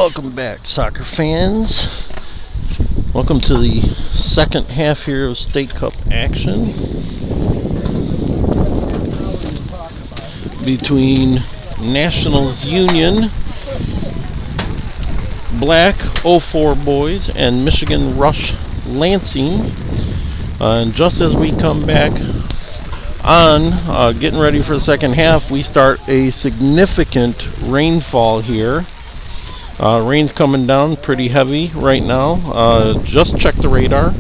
Welcome back, soccer fans. Welcome to the second half here of State Cup action between Nationals Union Black 04 boys and Michigan Rush Lansing. And just as we come back on, getting ready for the second half, we start a significant rainfall here. Rain's coming down pretty heavy right now. Just checked the radar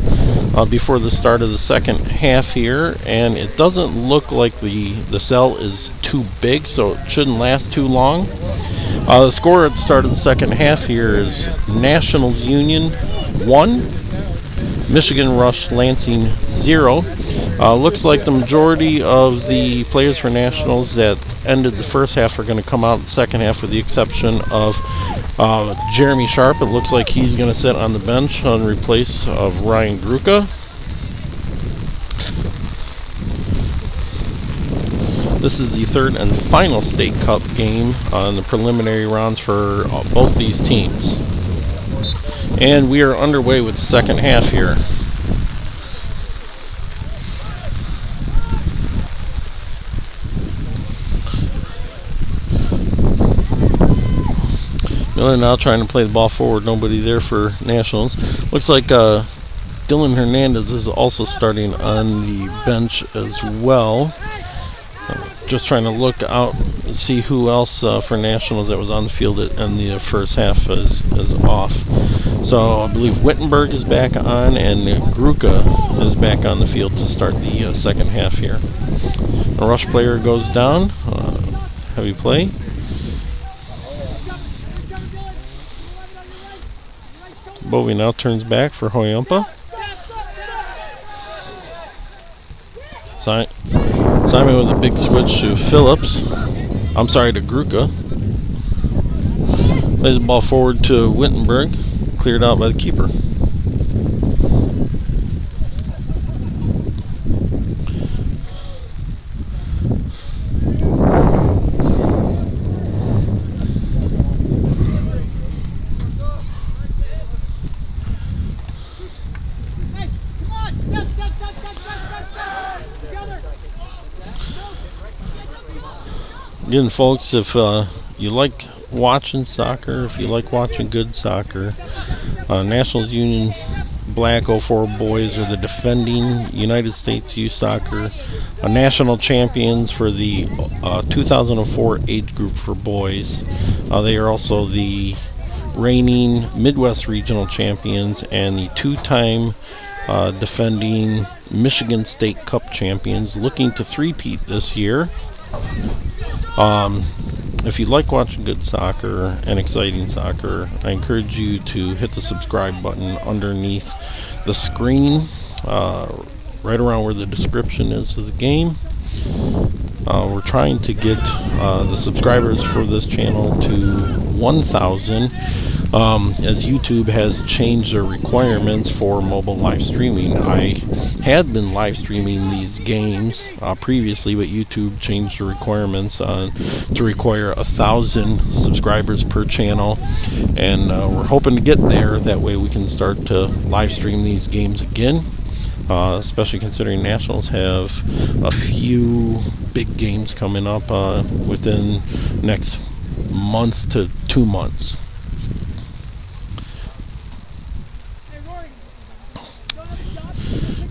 before the start of the second half here, and it doesn't look like the cell is too big, so it shouldn't last too long. The score at the start of the second half here is Nationals Union 1, Michigan Rush Lansing 0. Looks like the majority of the players for Nationals that ended the first half are going to come out in the second half, with the exception of Jeremy Sharp. It looks like he's going to sit on the bench in replace of Ryan Gruka. This is the third and final State Cup game in the preliminary rounds for both these teams. And we are underway with the second half here. Miller now trying to play the ball forward. Nobody there for Nationals. Looks like Dylan Hernandez is also starting on the bench as well. Just trying to look out and see who else for Nationals that was on the field in the first half is off. So I believe Wittenberg is back on, and Gruka is back on the field to start the second half here. A Rush player goes down. Heavy play. Bovey now turns back for Hoyampa. Simon with a big switch to Phillips. I'm sorry, to Gruka. Plays the ball forward to Wittenberg. Cleared out by the keeper. Again, folks, if you like watching soccer, if you like watching good soccer, Nationals Union Black 04 boys are the defending United States Youth Soccer national champions for the 2004 age group for boys. They are also the reigning Midwest Regional champions and the two-time defending Michigan State Cup champions, looking to three-peat this year. If you like watching good soccer and exciting soccer, I encourage you to hit the subscribe button underneath the screen, right around where the description is of the game. We're trying to get the subscribers for this channel to 1,000, as YouTube has changed their requirements for mobile live streaming. I had been live streaming these games previously, but YouTube changed the requirements to require 1,000 subscribers per channel, and we're hoping to get there. That way we can start to live stream these games again. Especially considering Nationals have a few big games coming up within next month to 2 months.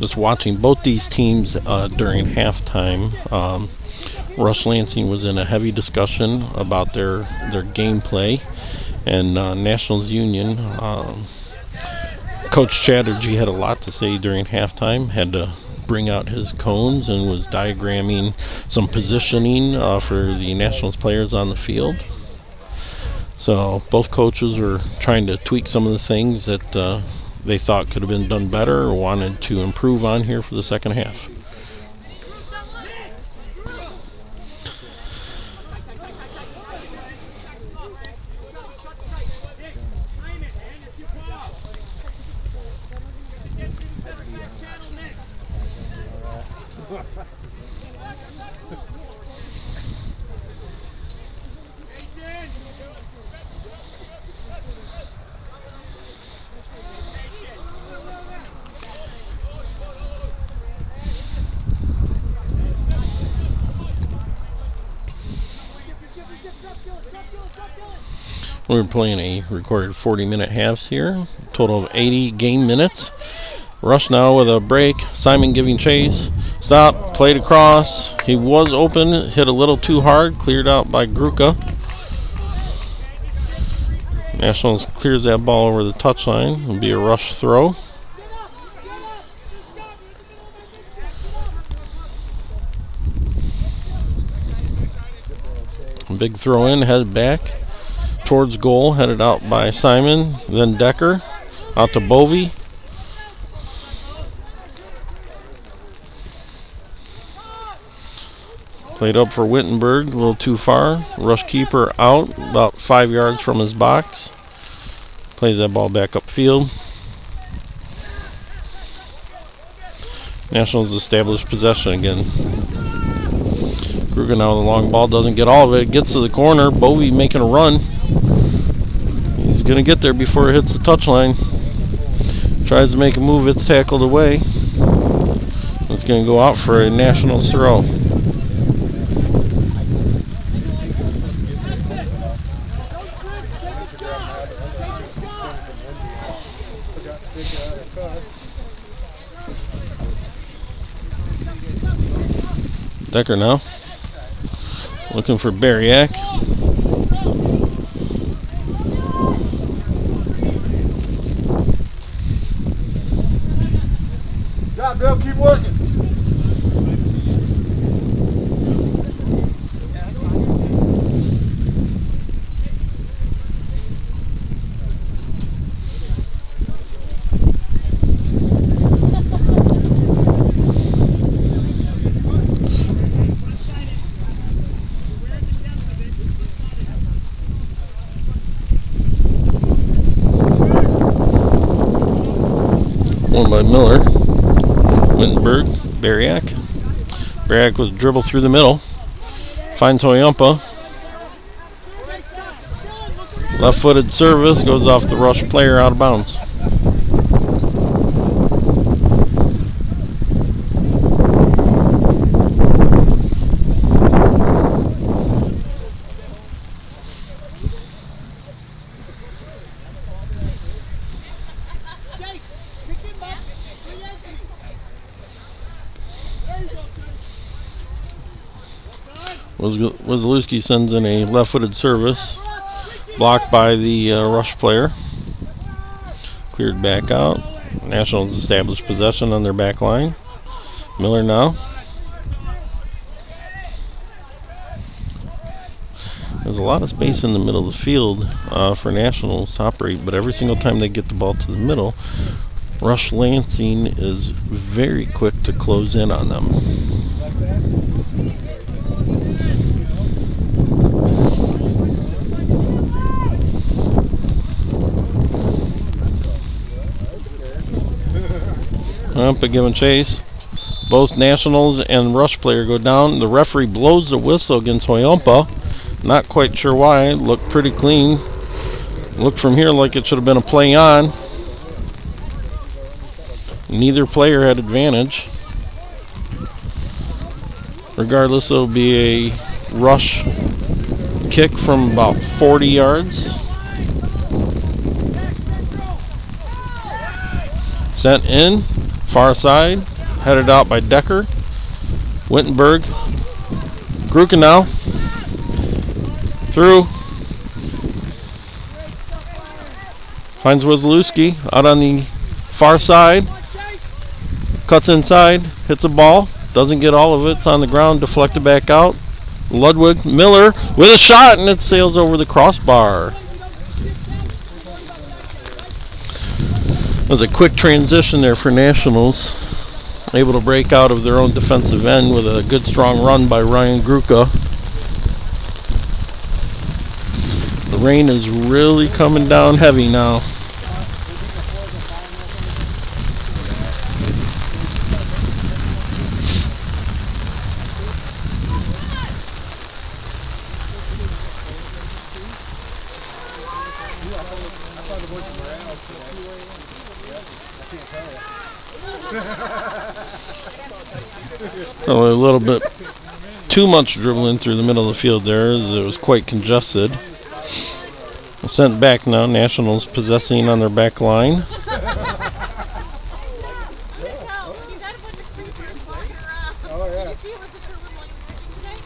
Just watching both these teams during halftime. Rush Lansing was in a heavy discussion about their gameplay, and Nationals Union, Coach Chatterjee had a lot to say during halftime, had to bring out his cones and was diagramming some positioning for the Nationals players on the field. So both coaches were trying to tweak some of the things that they thought could have been done better or wanted to improve on here for the second half. We're playing a recorded 40-minute halves here. Total of 80 game minutes. Rush now with a break. Simon giving chase. Stop. Played across. He was open. Hit a little too hard. Cleared out by Gruka. Nationals clears that ball over the touchline. It'll be a rush throw. Big throw in. Headed back towards goal. Headed out by Simon. Then Decker. Out to Bovey. Played up for Wittenberg, a little too far. Rush keeper out, about 5 yards from his box. Plays that ball back upfield. Nationals establish possession again. Kruger now with the long ball, doesn't get all of it. Gets to the corner. Bovey making a run. He's going to get there before it hits the touchline. Tries to make a move, it's tackled away. It's going to go out for a Nationals throw. Decker now. Looking for Bariak. Job, Bill. Keep working. One by Miller. Wittenberg. Bariak. Bariak with a dribble through the middle. Finds Hoyumpa. Left-footed service. Goes off the rush player out of bounds. Wazalewski sends in a left-footed service, blocked by the rush player. Cleared back out. Nationals established possession on their back line. Miller now. There's a lot of space in the middle of the field for Nationals to operate, but every single time they get the ball to the middle, Rush Lansing is very quick to close in on them. Up and giving chase. Both Nationals and Rush player go down. The referee blows the whistle against Hoyumpa. Not quite sure why. Looked pretty clean. Looked from here like it should have been a play on. Neither player had advantage. Regardless, it'll be a Rush kick from about 40 yards. Sent in. Far side, headed out by Decker. Wittenberg. Gruka now. Through. Finds Wazalewski out on the far side. Cuts inside, hits a ball. Doesn't get all of it. It's on the ground, deflected back out. Ludwig Miller with a shot, and it sails over the crossbar. It was a quick transition there for Nationals. Able to break out of their own defensive end with a good strong run by Ryan Gruka. The rain is really coming down heavy now. A little bit too much dribbling through the middle of the field there, as it was quite congested. Sent back now. Nationals possessing on their back line.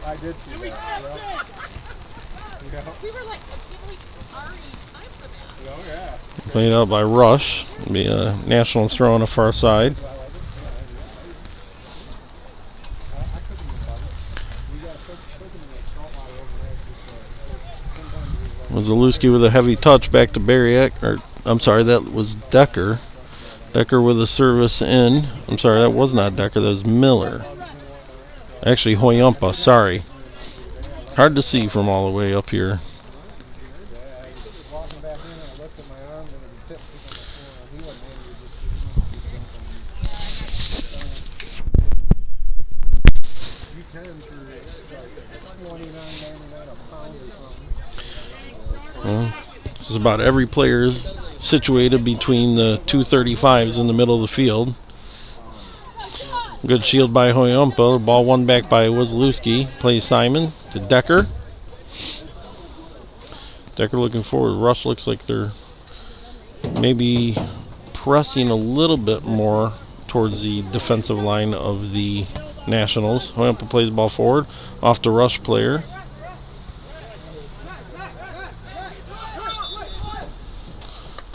I did see that. We were like, already time for that. Oh, yeah. Played out by Rush. Be a national throw on the far side. Zalewski with a heavy touch back to Bariak. Or I'm sorry, that was Decker. Decker with a service in. I'm sorry, that was not Decker, that was Miller. Actually, Hoyumpa, sorry. Hard to see from all the way up here. Just about every player is situated between the 235s in the middle of the field. Good shield by Hoyumpa. The ball won back by Wazalewski. Plays Simon to Decker. Decker looking forward. Rush looks like they're maybe pressing a little bit more towards the defensive line of the Nationals. Hoyumpa plays the ball forward. Off to Rush player.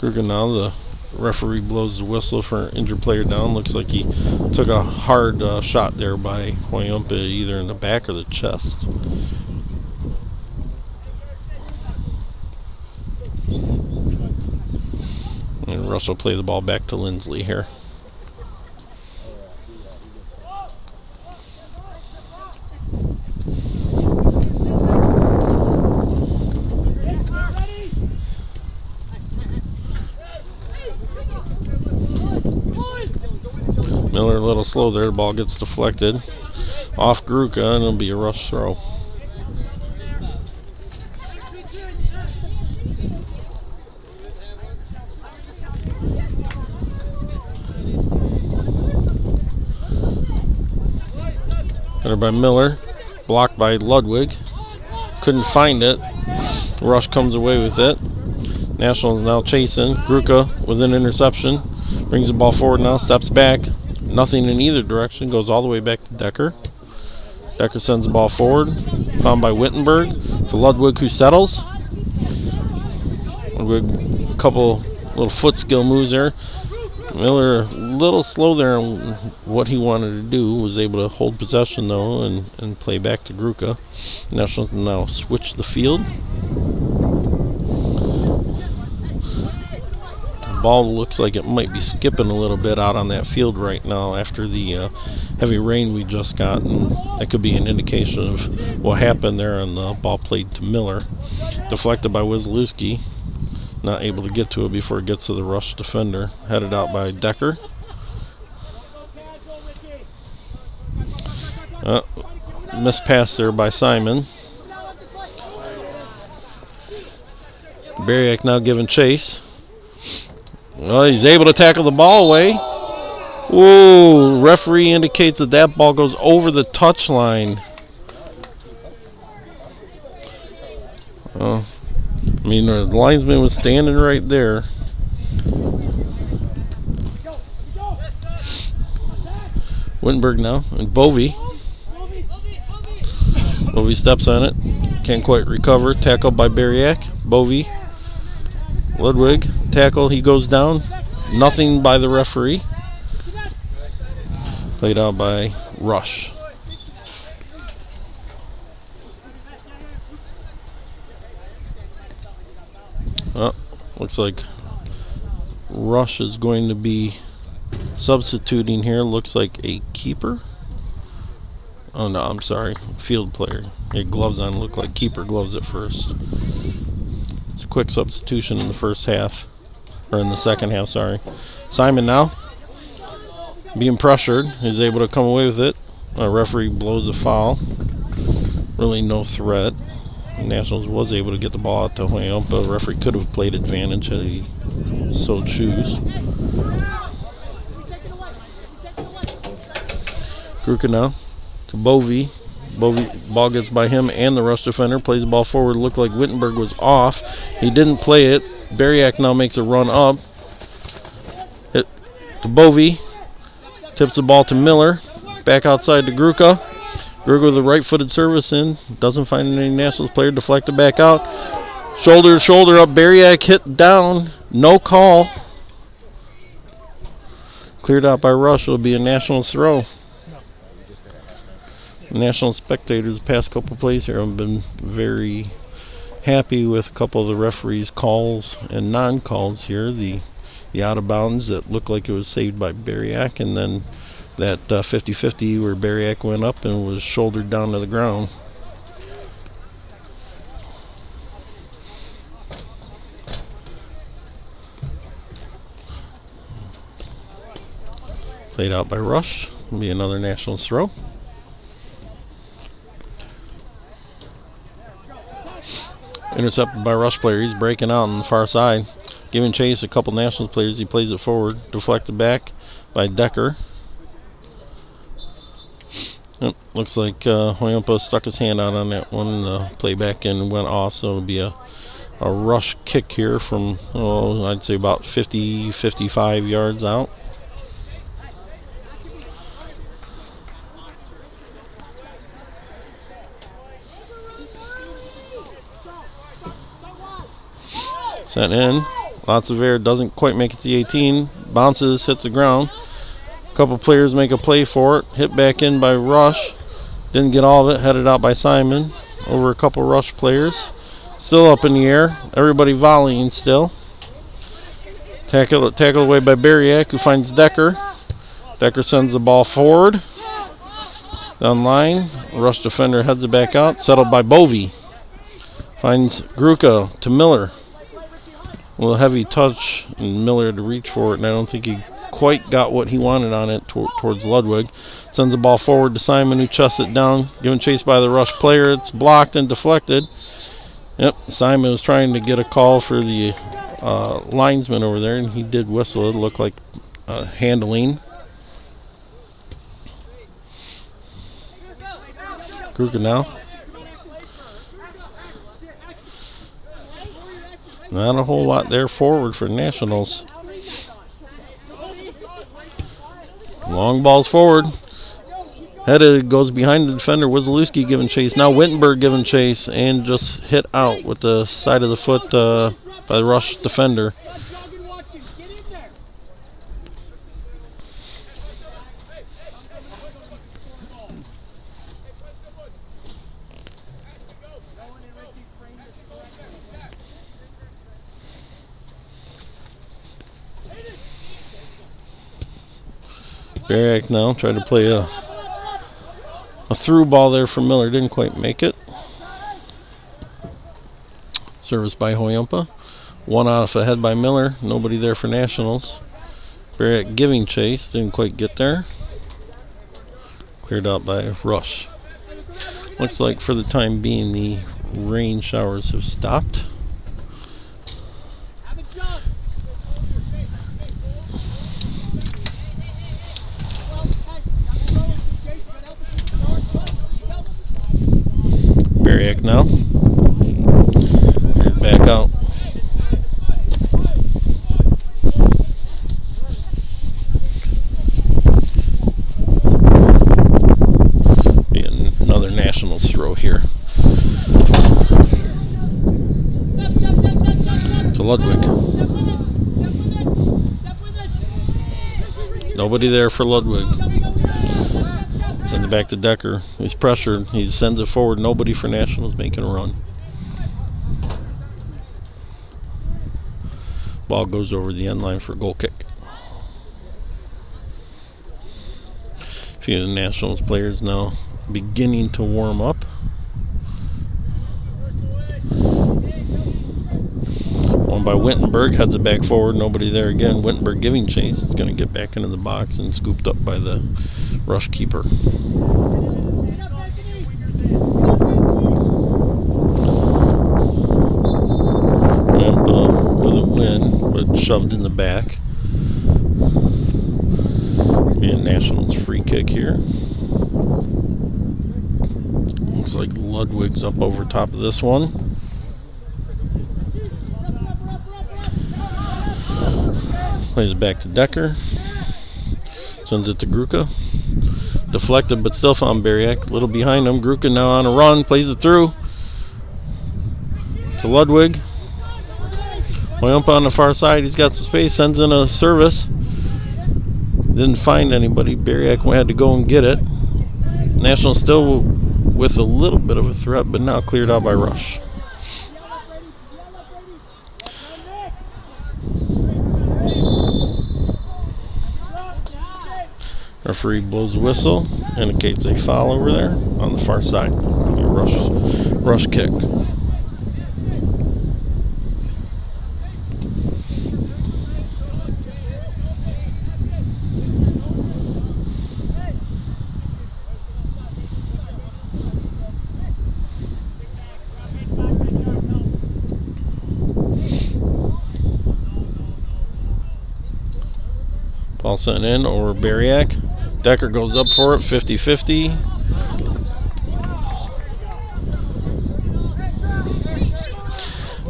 Kruger now, the referee blows the whistle for injured player down. Looks like he took a hard shot there by Hoyumpa, either in the back or the chest. And Russ will play the ball back to Lindsley here. Miller a little slow there. The ball gets deflected. Off Gruka, and it'll be a Rush throw. Header by Miller. Blocked by Ludwig. Couldn't find it. Rush comes away with it. Nationals now chasing. Gruka with an interception. Brings the ball forward now. Steps back. Nothing in either direction. Goes all the way back to Decker. Decker sends the ball forward. Found by Wittenberg. To Ludwig, who settles. Ludwig, a couple little foot skill moves there. Miller a little slow there on what he wanted to do. Was able to hold possession though and play back to Gruka. Nationals now switch the field. Ball looks like it might be skipping a little bit out on that field right now after the heavy rain we just got, and that could be an indication of what happened there. And the ball played to Miller, deflected by Wazalewski, not able to get to it before it gets to the Rush defender. Headed out by Decker. Missed pass there by Simon. Bariak now giving chase. Well, he's able to tackle the ball away. Whoa, referee indicates that that ball goes over the touchline. I mean, the linesman was standing right there. Wittenberg now, and Bovey. Bovey steps on it. Can't quite recover. Tackled by Bariak. Bovey. Ludwig, tackle, he goes down. Nothing by the referee. Played out by Rush. Looks like Rush is going to be substituting here. Looks like a keeper. Oh no, I'm sorry. Field player. He had gloves on, looked like keeper gloves at first. It's a quick substitution in the first half. Or in the second half, sorry. Simon now. Being pressured. He's able to come away with it. A referee blows a foul. Really no threat. Nationals was able to get the ball out to Hoyumpa. The referee could have played advantage had he so choose. Gruka now to Bovey. Ball gets by him and the rush defender. Plays the ball forward. Looked like Wittenberg was off. He didn't play it. Bariak now makes a run up. Hit to Bovey. Tips the ball to Miller. Back outside to Gruka. Gruka with a right-footed service in. Doesn't find any Nationals player. Deflected back out. Shoulder to shoulder up. Bariak hit down. No call. Cleared out by Rush. It'll be a Nationals throw. National spectators the past couple plays here have been very happy with a couple of the referees' calls and non-calls here. The out of bounds that looked like it was saved by Bariak, and then that 50-50 where Bariak went up and was shouldered down to the ground. Played out by Rush. Will be another Nationals throw. Intercepted by Rush player. He's breaking out on the far side. Giving chase a couple Nationals players. He plays it forward. Deflected back by Decker. Yep, looks like Hoyampa stuck his hand out on that one. The playback and went off. So it'll be a Rush kick here from, I'd say about 50, 55 yards out. Sent in. Lots of air. Doesn't quite make it to the 18. Bounces, hits the ground. A couple players make a play for it. Hit back in by Rush. Didn't get all of it. Headed out by Simon. Over a couple Rush players. Still up in the air. Everybody volleying still. Tackled away by Bariak, who finds Decker. Decker sends the ball forward. Down line. Rush defender heads it back out. Settled by Bovey. Finds Gruka to Miller. A little heavy touch, and Miller to reach for it, and I don't think he quite got what he wanted on it towards Ludwig. Sends the ball forward to Simon, who chests it down, given chase by the Rush player. It's blocked and deflected. Yep, Simon was trying to get a call for the linesman over there, and he did whistle. It looked like handling. Gruka now. Not a whole lot there forward for Nationals. Long balls forward. Headed, goes behind the defender. Wizalewski giving chase. Now Wittenberg giving chase and just hit out with the side of the foot by the Rush defender. Bariak now tried to play a through ball there for Miller. Didn't quite make it. Service by Hoyampa. One off ahead by Miller. Nobody there for Nationals. Bariak giving chase. Didn't quite get there. Cleared out by Rush. Looks like for the time being the rain showers have stopped. Bariak now. Back out. Be another Nationals throw here. To Ludwig. Nobody there for Ludwig. Sends it back to Decker. He's pressured. He sends it forward. Nobody for Nationals making a run. Ball goes over the end line for a goal kick. A few of the Nationals players now beginning to warm up. One by Wittenberg, heads it back forward. Nobody there again. Wittenberg giving chase. It's going to get back into the box and scooped up by the Rush keeper. With a win, but shoved in the back. Be a Nationals free kick here. Looks like Ludwig's up over top of this one. Plays it back to Decker. Sends it to Gruka. Deflected, but still found Bariak. A little behind him. Gruka now on a run. Plays it through to Ludwig. Way up on the far side. He's got some space. Sends in a service. Didn't find anybody. Bariak had to go and get it. National still with a little bit of a threat, but now cleared out by Rush. Referee blows the whistle, indicates a foul over there on the far side. A rush kick. Ball sent in over Bariak. Decker goes up for it, 50-50.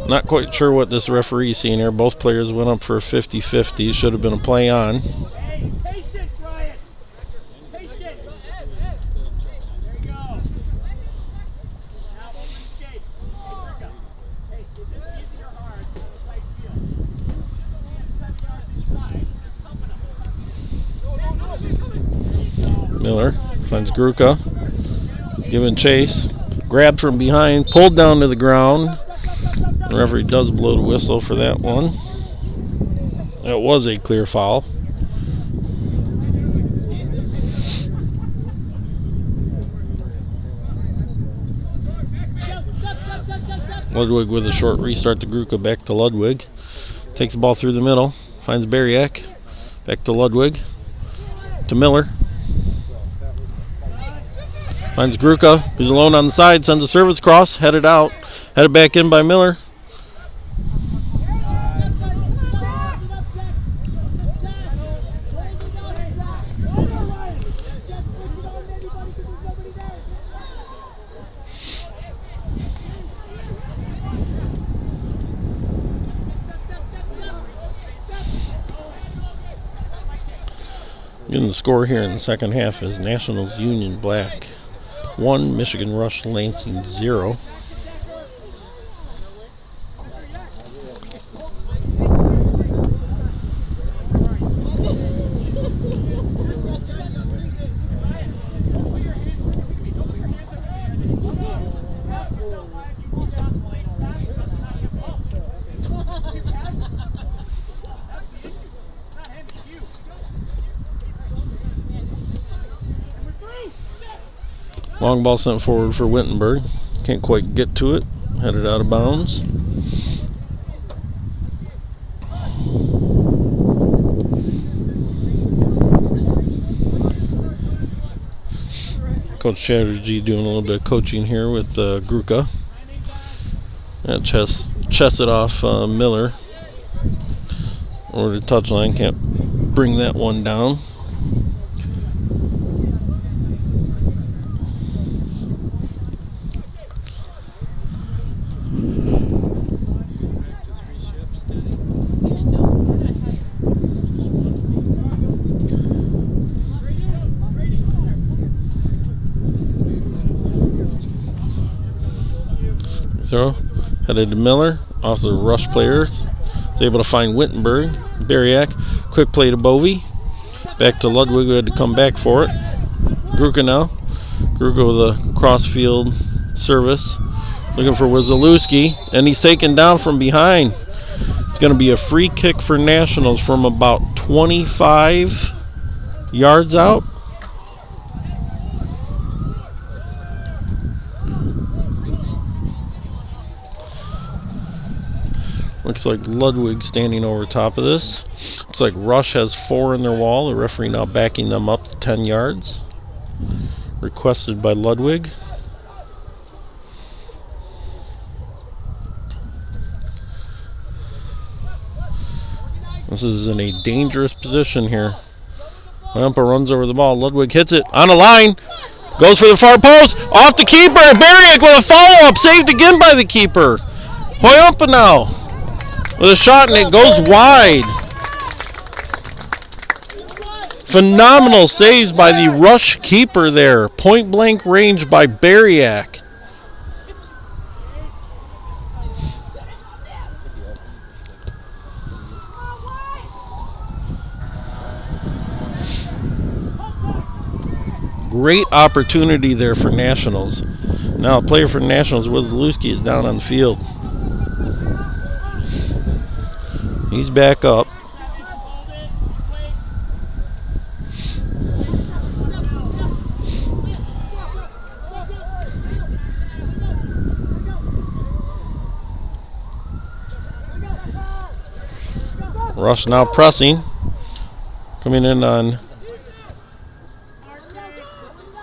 Not quite sure what this referee's seeing here. Both players went up for a 50-50. Should have been a play on. Miller finds Gruka, giving chase, grabbed from behind, pulled down to the ground. The referee does blow the whistle for that one. It was a clear foul. Ludwig with a short restart to Gruka, back to Ludwig. Takes the ball through the middle, finds Bariak, back to Ludwig, to Miller. Finds Gruka, who's alone on the side, sends a service cross, headed out, headed back in by Miller. Getting the score here in the second half is Nationals Union Black 1, Michigan Rush Lansing 0. Long ball sent forward for Wittenberg. Can't quite get to it. Headed out of bounds. Coach Chatterjee doing a little bit of coaching here with Gruka. And chest it off Miller. Over the touchline. Can't bring that one down. Throw headed to Miller off the rush players. Is able to find Wittenberg. Bariak, quick play to Bovey. Back to Ludwig, who had to come back for it. Gruka now. Gruka with a cross-field service. Looking for Wazalewski, and he's taken down from behind. It's going to be a free kick for Nationals from about 25 yards out. Looks like Ludwig standing over top of this. Looks like Rush has 4 in their wall. The referee now backing them up to 10 yards. Requested by Ludwig. This is in a dangerous position here. Lampa runs over the ball. Ludwig hits it on a line. Goes for the far post. Off the keeper. Bariak with a follow-up. Saved again by the keeper. Hoyumpa now with a shot, and it goes wide. Phenomenal saves by the Rush keeper there. Point-blank range by Bariak. Great opportunity there for Nationals. Now a player for Nationals, Wozlewski, is down on the field. He's back up. Rush now pressing. Coming in on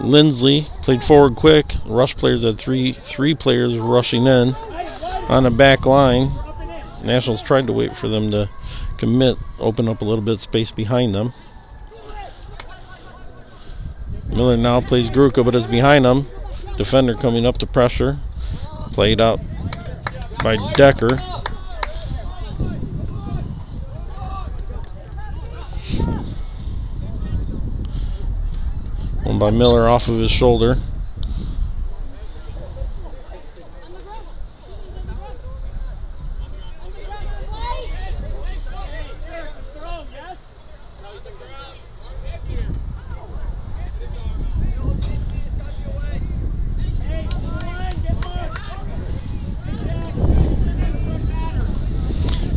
Lindsley. Played forward quick. Rush players had three players rushing in on the back line. Nationals tried to wait for them to commit, open up a little bit of space behind them. Miller now plays Gruka, but is behind him. Defender coming up to pressure. Played out by Decker. One by Miller off of his shoulder.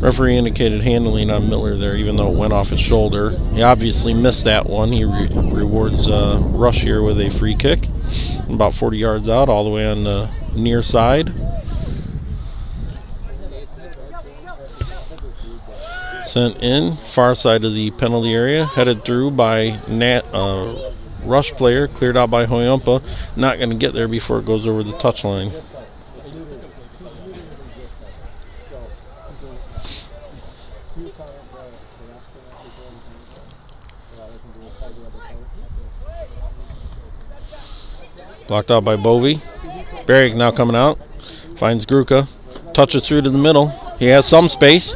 Referee indicated handling on Miller there, even though it went off his shoulder. He obviously missed that one. He rewards Rush here with a free kick. About 40 yards out, all the way on the near side. Sent in, far side of the penalty area. Headed through by Rush player, cleared out by Hoyumpa. Not going to get there before it goes over the touchline. Blocked out by Bovey. Bariak now coming out. Finds Gruka. Touches through to the middle. He has some space.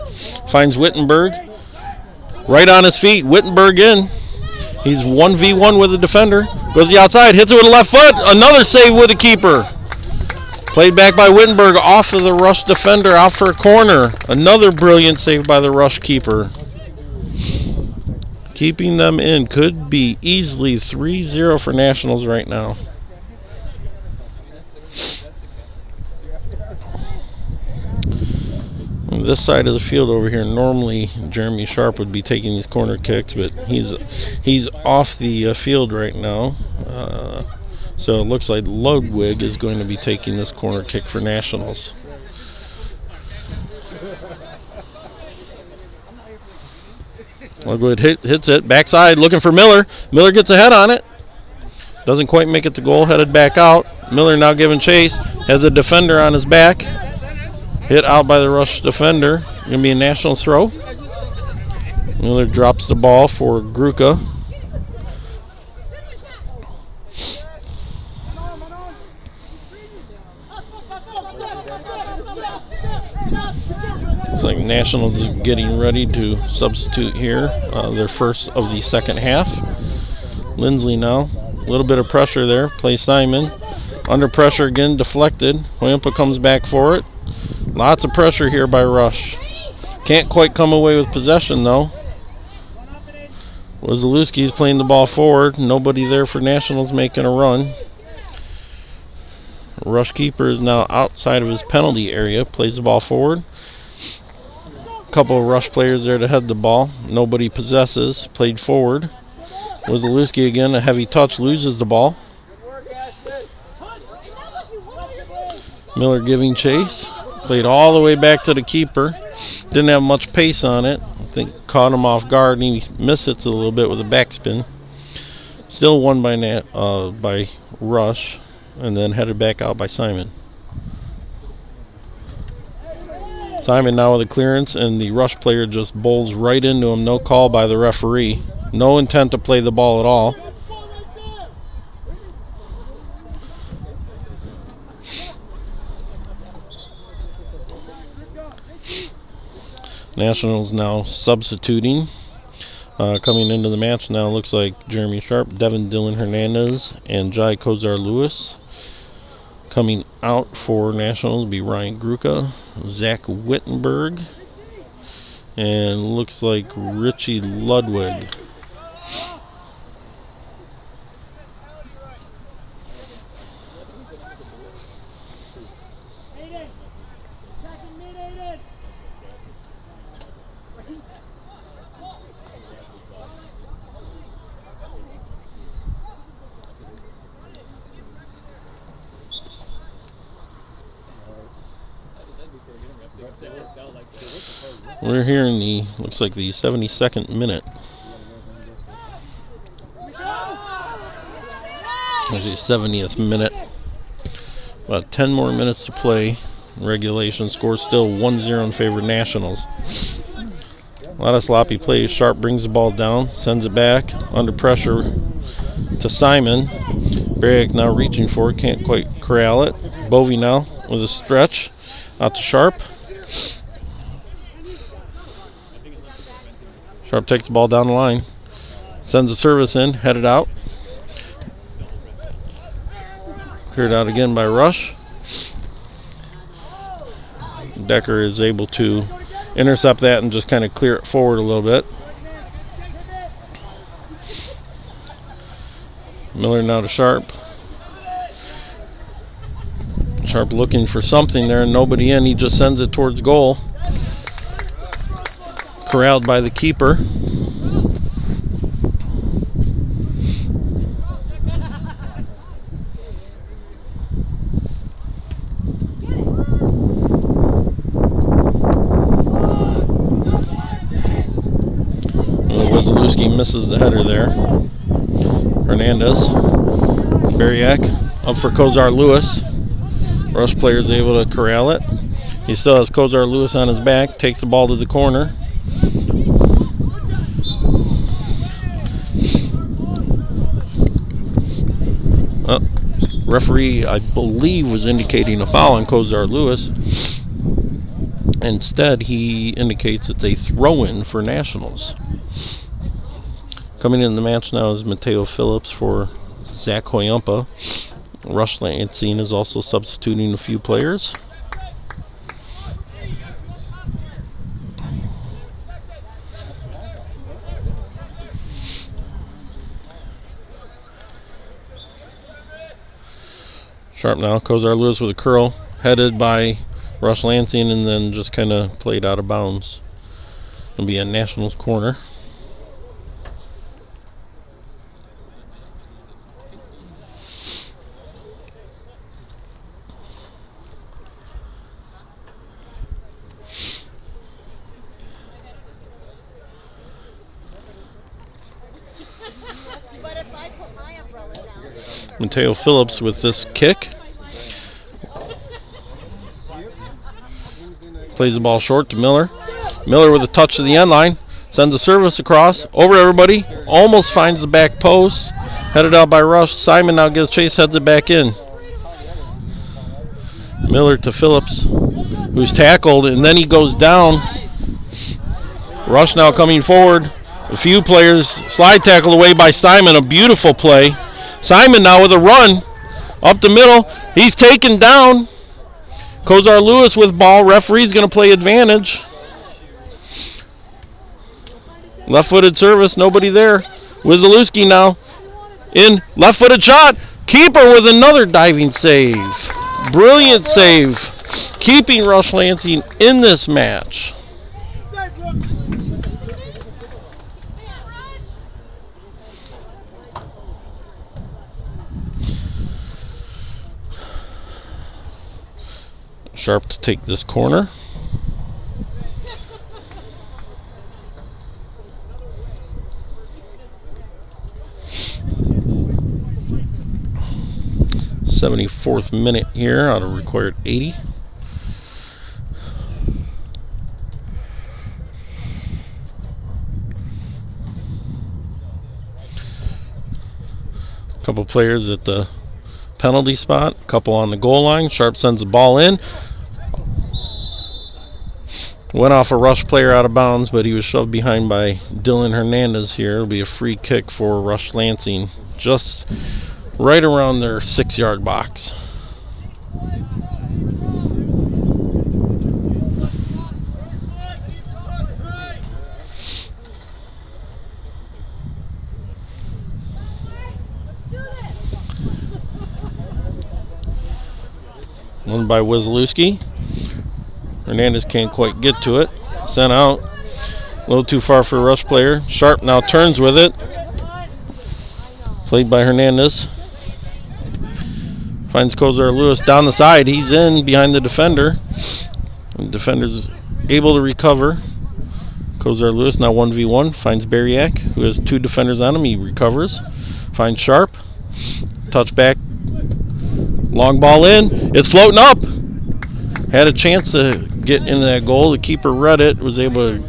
Finds Wittenberg. Right on his feet. Wittenberg in. He's 1v1 with the defender. Goes the outside. Hits it with the left foot. Another save with the keeper. Played back by Wittenberg off of the Rush defender. Out for a corner. Another brilliant save by the Rush keeper. Keeping them in. Could be easily 3-0 for Nationals right now. This side of the field over here, normally Jeremy Sharp would be taking these corner kicks, but he's off the field right now. So it looks like Ludwig is going to be taking this corner kick for Nationals. Ludwig hits it, backside, looking for Miller. Miller gets a head on it. Doesn't quite make it to goal, headed back out. Miller now giving chase, has a defender on his back. Hit out by the Rush defender. Going to be a National throw. Miller drops the ball for Gruka. Looks like Nationals is getting ready to substitute here. Their first of the second half. Lindsley now. A little bit of pressure there. Plays Simon. Under pressure again, deflected. Hoyumpa comes back for it. Lots of pressure here by Rush. Can't quite come away with possession though. Wozlewski's playing the ball forward. Nobody there for Nationals making a run. Rush keeper is now outside of his penalty area. Plays the ball forward. A couple of Rush players there to head the ball. Nobody possesses. Played forward. Wozlewski again, a heavy touch, loses the ball. Miller giving chase. Played all the way back to the keeper. Didn't have much pace on it. I think caught him off guard, and he mishits a little bit with a backspin. Still won by Rush, and then headed back out by Simon. Simon now with a clearance, and the Rush player just bowls right into him. No call by the referee. No intent to play the ball at all. Nationals now substituting. Coming into the match now looks like Jeremy Sharp, Devin Dillon Hernandez, and Jai Kozar Lewis. Coming out for Nationals will be Ryan Gruca, Zach Wittenberg, and looks like Richie Ludwig. We're here in the, looks like the 72nd minute. Actually 70th minute. About 10 more minutes to play. Regulation score still 1-0 in favor of Nationals. A lot of sloppy plays. Sharp brings the ball down, sends it back under pressure to Simon. Barrick now reaching for it, can't quite corral it. Bovey now with a stretch out to Sharp. Sharp takes the ball down the line, sends a service in, headed out. Cleared out again by Rush. Decker is able to intercept that and just kind of clear it forward a little bit. Miller now to Sharp. Sharp looking for something there, nobody in. He just sends it towards goal. Corralled by the keeper. Wazalewski misses the header there. Hernandez. Bariak up for Kozar Lewis. Rush player is able to corral it. He still has Kozar Lewis on his back. Takes the ball to the corner. Referee, I believe, was indicating a foul on Kozar Lewis. Instead, he indicates it's a throw-in for Nationals. Coming in the match now is Mateo Phillips for Zach Hoyumpa. Rush Lansing is also substituting a few players. Sharp now, Kozar Lewis with a curl, headed by Rush Lansing, and then just kind of played out of bounds. It'll be a Nationals corner. Mateo Phillips with this kick. Plays the ball short to Miller. Miller with a touch to the end line. Sends a service across. Over everybody. Almost finds the back post. Headed out by Rush. Simon now gets chase, heads it back in. Miller to Phillips, who's tackled, and then he goes down. Rush now coming forward. A few players. Slide tackle away by Simon. A beautiful play. Simon now with a run up the middle. He's taken down. Kozar Lewis with ball. Referee's going to play advantage. Left-footed service. Nobody there. Wazalewski now in. Left-footed shot. Keeper with another diving save. Brilliant save. Keeping Rush Lansing in this match. Sharp to take this corner. '74th minute here out of required 80. A couple players at the penalty spot, a couple on the goal line. Sharp sends the ball in. Went off a Rush player out of bounds, but he was shoved behind by Dylan Hernandez here. It'll be a free kick for Rush Lansing, just right around their 6-yard box. One by Wizalewski. Hernandez can't quite get to it. Sent out. A little too far for a Rush player. Sharp now turns with it. Played by Hernandez. Finds Kozar Lewis down the side. He's in behind the defender. The defender's able to recover. Kozar Lewis now 1v1. Finds Bariak, who has 2 defenders on him. He recovers. Finds Sharp. Touchback. Long ball in. It's floating up. Had a chance to get into that goal. The keeper read it. Was able to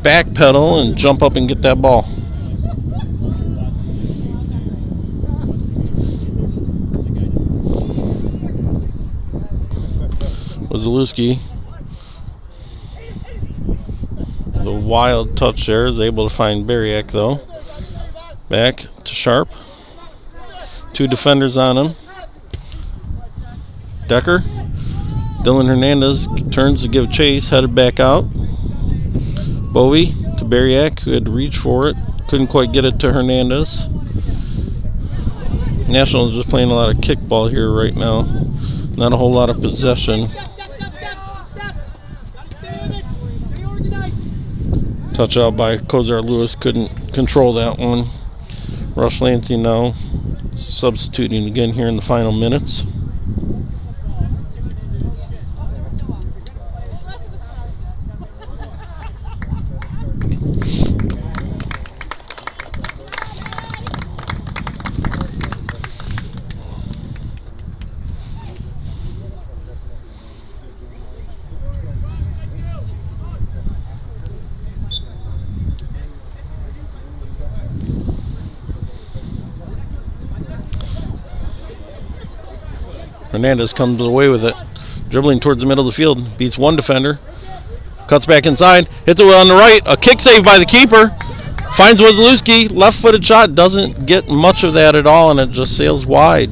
backpedal and jump up and get that ball. Wazalewski. The wild touch there. Is able to find Bariak though. Back to Sharp. 2 defenders on him. Decker. Dylan Hernandez turns to give chase, headed back out. Bowie to Bariak, who had to reach for it. Couldn't quite get it to Hernandez. Nationals just playing a lot of kickball here right now. Not a whole lot of possession. Touch out by Kozar Lewis, couldn't control that one. Rush Lansing now substituting again here in the final minutes. Hernandez comes away with it. Dribbling towards the middle of the field. Beats 1 defender. Cuts back inside. Hits it on the right. A kick save by the keeper. Finds Wazalewski. Left-footed shot. Doesn't get much of that at all, and it just sails wide.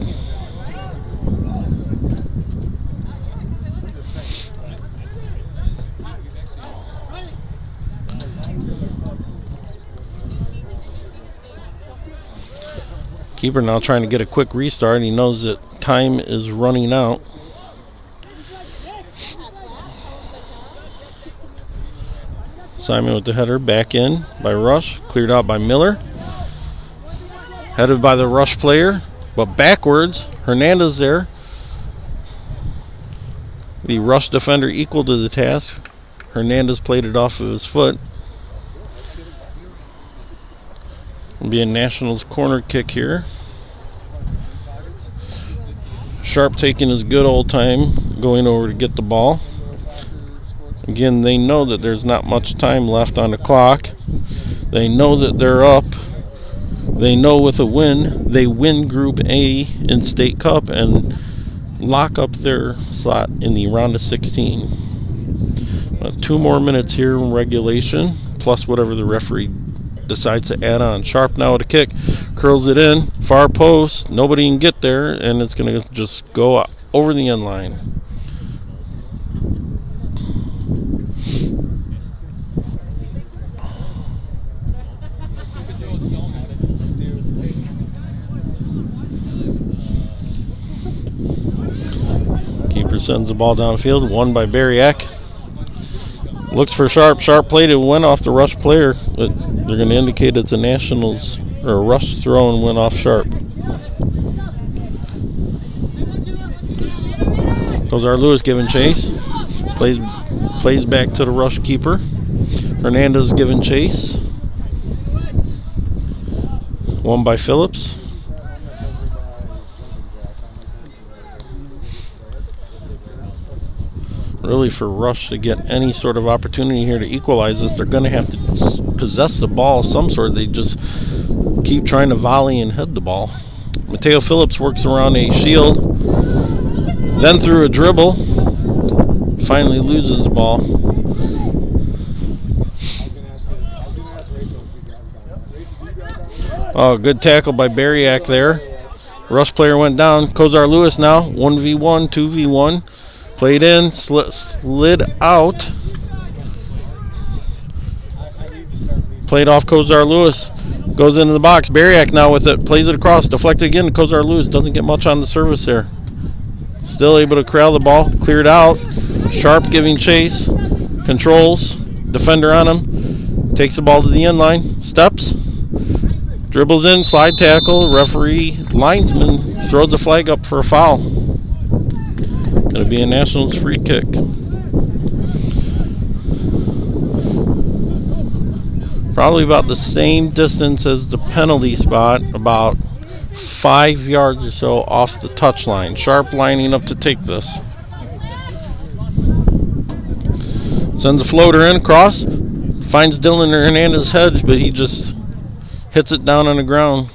Keeper now trying to get a quick restart. He knows that time is running out. Simon with the header, back in by Rush, cleared out by Miller. Headed by the Rush player, but backwards. Hernandez there. The Rush defender equal to the task. Hernandez played it off of his foot. It'll be a Nationals corner kick here. Sharp taking his good old time going over to get the ball. Again, they know that there's not much time left on the clock. They know that they're up. They know with a win, they win Group A in State Cup and lock up their slot in the round of 16. 2 more minutes here in regulation, plus whatever the referee decides to add on. Sharp now with a kick, curls it in, far post, nobody can get there, and it's going to just go over the end line. Keeper sends the ball downfield, won by Bariak. Looks for Sharp. Sharp played it, went off the Rush player, but they're going to indicate it's a Nationals or a Rush throw and went off Sharp. Kozar Lewis giving chase. Plays back to the Rush keeper. Hernandez giving chase. Won by Phillips. Really, for Rush to get any sort of opportunity here to equalize this, they're going to have to possess the ball of some sort. They just keep trying to volley and head the ball. Mateo Phillips works around a shield, then through a dribble, finally loses the ball. Oh, good tackle by Bariak there. Rush player went down. Kozar Lewis now 1v1, 2v1. Played in, slid out. Played off Kozar Lewis. Goes into the box. Bariak now with it. Plays it across. Deflected again. Kozar Lewis doesn't get much on the service there. Still able to corral the ball. Cleared out. Sharp giving chase. Controls. Defender on him. Takes the ball to the end line. Steps. Dribbles in. Slide tackle. Referee linesman throws the flag up for a foul. Going to be a Nationals free kick. Probably about the same distance as the penalty spot, about 5 yards or so off the touchline. Sharp lining up to take this. Sends a floater in across. Finds Dylan Hernandez hedge, but he just hits it down on the ground.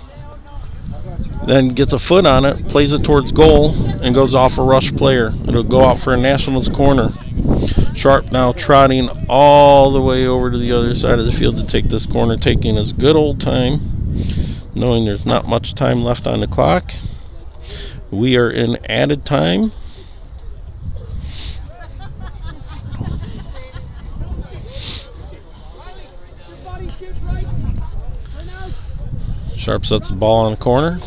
Then gets a foot on it, plays it towards goal, and goes off a rush player. It'll go out for a Nationals corner. Sharp now trotting all the way over to the other side of the field to take this corner, taking his good old time, knowing there's not much time left on the clock. We are in added time. Sharp sets the ball on the corner.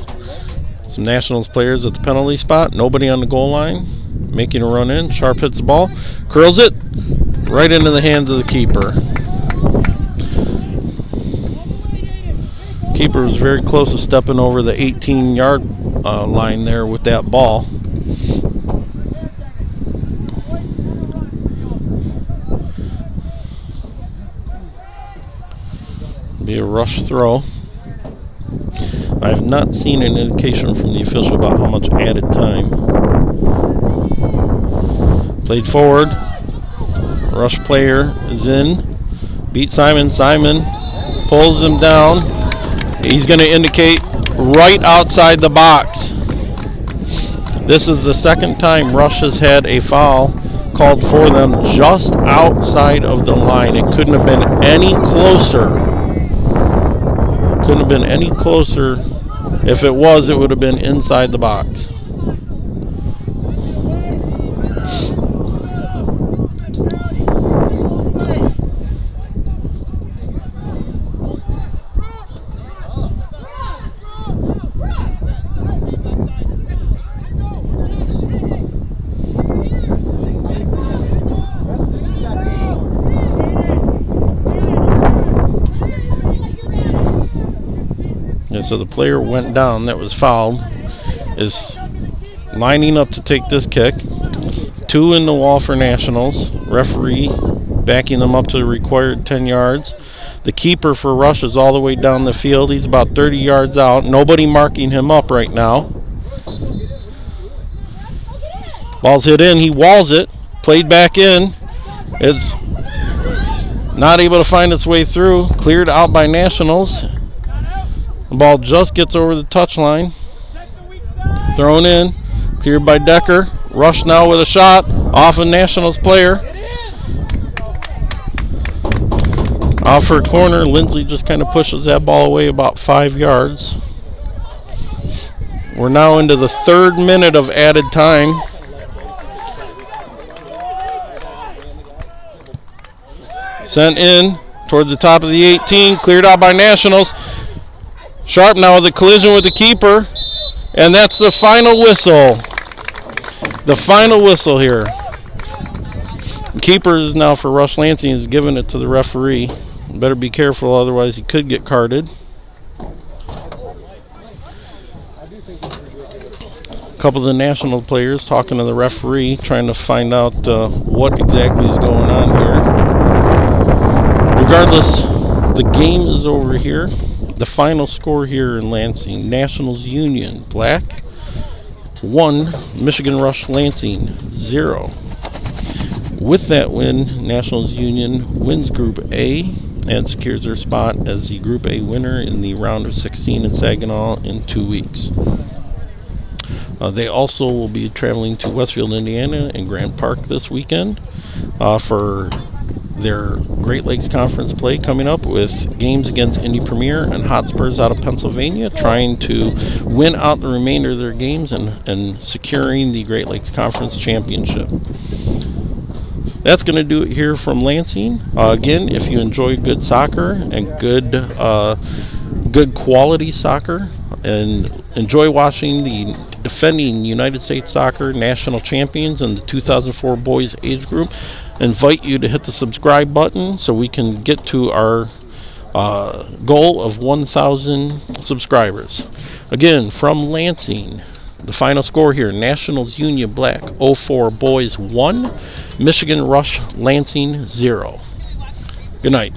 Some Nationals players at the penalty spot. Nobody on the goal line. Making a run in. Sharp hits the ball. Curls it right into the hands of the keeper. Keeper was very close to stepping over the 18-yard line there with that ball. Be a rush throw. I have not seen an indication from the official about how much added time. Played forward. Rush player is in. Beat Simon. Simon pulls him down. He's going to indicate right outside the box. This is the second time Rush has had a foul called for them just outside of the line. It couldn't have been any closer. Couldn't have been any closer. If it was, it would have been inside the box. So the player went down that was fouled, is lining up to take this kick. 2 in the wall for Nationals. Referee backing them up to the required 10 yards. The keeper for Rush is all the way down the field. He's about 30 yards out. Nobody marking him up right now. Ball's hit in. He walls it. Played back in. It's not able to find its way through. Cleared out by Nationals. The ball just gets over the touchline. Thrown in. Cleared by Decker. Rush now with a shot off a Nationals player. Out for a corner. Lindsley just kind of pushes that ball away about 5 yards. We're now into the 3rd minute of added time. Sent in towards the top of the 18. Cleared out by Nationals. Sharp now with a collision with the keeper. And that's the final whistle. The final whistle here. The keeper is now for Rush Lansing is giving it to the referee. Better be careful, otherwise he could get carded. A couple of the National players talking to the referee, trying to find out what exactly is going on here. Regardless, the game is over here. The final score here in Lansing, Nationals Union Black 1, Michigan Rush Lansing 0. With that win, Nationals Union wins Group A and secures their spot as the Group A winner in the round of 16 in Saginaw in 2 weeks. They also will be traveling to Westfield, Indiana and Grant Park this weekend for their Great Lakes Conference play coming up with games against Indy Premier and Hotspurs out of Pennsylvania, trying to win out the remainder of their games and securing the Great Lakes Conference championship. That's going to do it here from Lansing. Again, if you enjoy good soccer and good quality soccer and enjoy watching the defending United States Soccer national champions in the 2004 boys age group, invite you to hit the subscribe button so we can get to our goal of 1,000 subscribers. Again, from Lansing, the final score here: Nationals Union Black 04 boys 1, Michigan Rush Lansing 0. Good night.